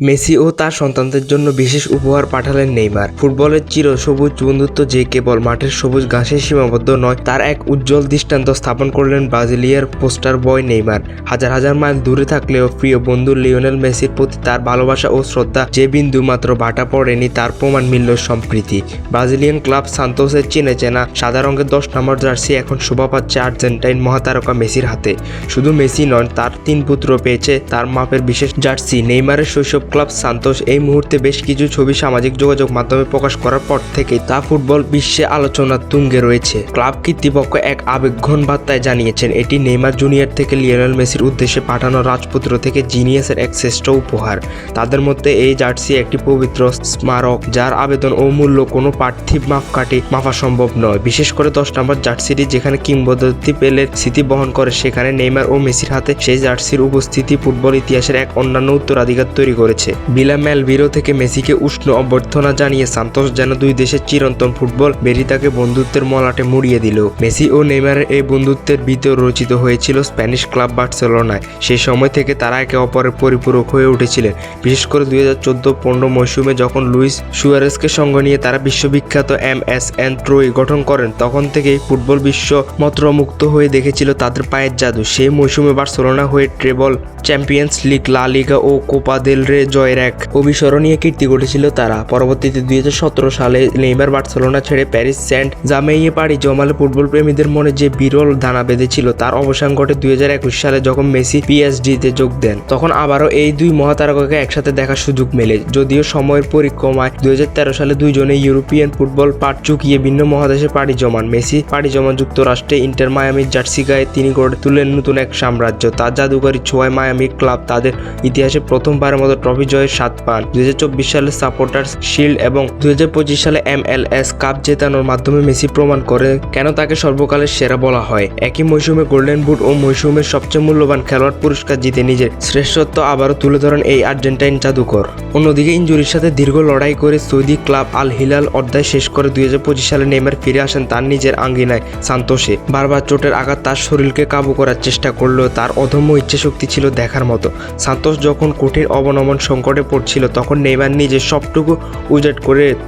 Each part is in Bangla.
মেসি ও তার সন্তানদের জন্য বিশেষ উপহার পাঠালেন নেইমার। ফুটবলের চির সবুজ বন্ধুত্ব যে কেবল মাঠের সবুজ ঘাসে সীমাবদ্ধ নয়, তার এক উজ্জ্বল দৃষ্টান্ত স্থাপন করলেন ব্রাজিলিয়ার পোস্টার বয় নেইমার। হাজার হাজার মাইল দূরে থাকলেও প্রিয় বন্ধু লিওনেল মেসির প্রতি তার ভালোবাসা ও শ্রদ্ধা যে বিন্দু মাত্র ভাটা পড়েনি, তার প্রমাণ মিলল সম্প্রীতি। ব্রাজিলিয়ান ক্লাব সান্তোসের চেনে চেনা সাদা রঙের 10 নম্বর জার্সি এখন শোভা পাচ্ছে আর্জেন্টাইন মহাতারকা মেসির হাতে। শুধু মেসি নন, তার 3 পুত্র পেয়েছে তার মাপের বিশেষ জার্সি। নেইমারের শৈশব ক্লাব সান্তোস এই মুহূর্তে বেশ কিছু ছবি সামাজিক যোগাযোগ মাধ্যমে প্রকাশ করার পর থেকেই তা ফুটবল বিশ্বে আলোচনার তুঙ্গে রয়েছে। ক্লাব কর্তৃপক্ষ এক আবেগঘন বার্তায় জানিয়েছেন, এটি নেইমার জুনিয়র থেকে লিওনেল মেসির উদ্দেশ্যে পাঠানো রাজপুত্র থেকে জিনিয়াসের এক শ্রেষ্ঠ উপহার। তাদের মধ্যে এই জার্সি একটি পবিত্র স্মারক, যার আবেদন ও মূল্য কোনো পার্থিব মাপকাঠি মাপা সম্ভব নয়। বিশেষ করে 10 নম্বর জার্সিটি যেখানে কিংবদন্তি পেলের স্মৃতি বহন করে, সেখানে নেইমার ও মেসির হাতে সেই জার্সির উপস্থিতি ফুটবল ইতিহাসের এক অন্যান্য উত্তরাধিকার তৈরি করেছে। ভিলা মেলভিরো থেকে মেসিকে উষ্ণ অভ্যর্থনা জানিয়ে সান্তোস যেন দুই দেশের চিরন্তন ফুটবল বেরিতাকে বন্ধুত্বের মলাটে মুড়িয়ে দিল। মেসি ও নেইমারের এই বন্ধুত্বের ভিতর রচিত হয়েছিল স্প্যানিশ ক্লাব বার্সেলোনায়। সেই সময় থেকে তারা একে অপরের পরিপূরক হয়ে উঠেছিলেন। বিশেষ করে 2014-15 মৌসুমে যখন লুইস সুয়ারেজকে সঙ্গ নিয়ে তারা বিশ্ববিখ্যাত MSN ট্রয়ি গঠন করেন, তখন থেকেই ফুটবল বিশ্ব মন্ত্রমুগ্ধ হয়ে দেখেছিল তাদের পায়ের জাদু। সেই মৌসুমে বার্সেলোনা হয়ে ট্রেবল, চ্যাম্পিয়ন্স লিগ, লা লিগা ও কোপা দেল রে জয়ের এক অবিস্মরণীয় কীর্তি গড়েছিল তারা। পরবর্তীতে 2017 সালে নেইমার বার্সেলোনা ছেড়ে প্যারিস সেন্ট জার্মেইয়ে পাড়ি জমালে ফুটবল প্রেমীদের মনে যে বিরল দানা বেঁধেছিল, তার অবসান ঘটে 2021 সালে যখন মেসি PSG-তে যোগ দেন। তখন আবারও এই দুই মহাতারকাকে একসাথে দেখার সুযোগ মেলে। যদিও সময়ের পরিক্রমায় 2013 সালে দুইজনে ইউরোপিয়ান ফুটবল পাট চুকিয়ে ভিন্ন মহাদেশে পাড়ি জমান। মেসি পাড়ি জমান যুক্তরাষ্ট্রে, ইন্টার মায়ামির জার্সি গায়ে তিনি গড়ে তুলেন নতুন এক সাম্রাজ্য। তার জাদুকরী ছোঁয়ায় মায়ামি ক্লাব তাদের ইতিহাসে প্রথমবারের মতো ট্রফি জয়ের স্বাদ পান। 2024 সালে সাপোর্টার্স শিল্ড এবং 2025 সালে MLS কাপ জেতানোর মাধ্যমে মেসি প্রমাণ করে কেন তাকে সর্বকালের সেরা বলা হয়। একই মৌসুমে গোল্ডেন বুট ও মৌসুমের সবচেয়ে মূল্যবান খেলোয়াড় পুরস্কার জিতে নিজের শ্রেষ্ঠত্ব আবারও তুলে ধরেন এই আর্জেন্টাইন জাদুকর। অন্যদিকে ইনজুরির সাথে দীর্ঘ লড়াই করে সৌদি ক্লাব আল হিলাল অধ্যায় শেষ করে 2025 সালে নেইমার ফিরে আসেন তার নিজের আঙ্গিনায় সান্তোসে। বারবার চোটের আঘাত তার শরীরকে কাবু করার চেষ্টা করলেও তার অদম্য ইচ্ছাশক্তি ছিল দেখার মতো। সান্তোস যখন কঠিন অবনমন সংকটে পড়ছিল, তখন নেইমার নিজের সবটুকু উজাড়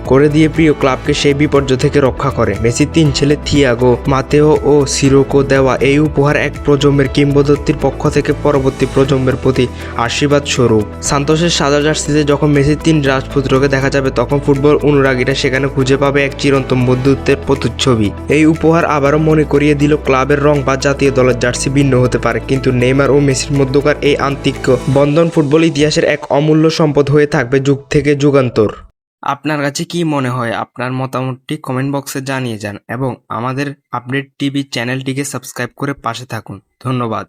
করে দিয়ে প্রিয় ক্লাবকে সেই বিপর্যয় থেকে রক্ষা করে। মেসির 3 ছেলে থিয়াগো, মাতেও ও সিরোকো দেওয়া এই উপহার এক প্রজন্মের কিংবদন্তির পক্ষ থেকে পরবর্তী প্রজন্মের প্রতি আশীর্বাদ স্বরূপ। সান্তোসের সাদা জার্সিতে যখন মেসির 3 রাজপুত্রকে দেখা যাবে, তখন ফুটবল অনুরাগীরা সেখানে খুঁজে পাবে এক চিরন্তন বন্ধুত্বের প্রতিচ্ছবি। এই উপহার আবারও মনে করিয়ে দিল ক্লাবের রং বা জাতীয় দলের জার্সি ভিন্ন হতে পারে, কিন্তু নেইমার ও মেসির মধ্যকার এই আন্তরিক বন্ধন ফুটবল ইতিহাসের এক অমূল্য সম্পদ হয়ে থাকবে যুগ থেকে যুগান্তর। আপনার কাছে কি মনে হয়? আপনার মতামতটি কমেন্ট বক্সে জানিয়ে যান এবং আমাদের আপডেট টিভি চ্যানেলটিকে সাবস্ক্রাইব করে পাশে থাকুন। ধন্যবাদ।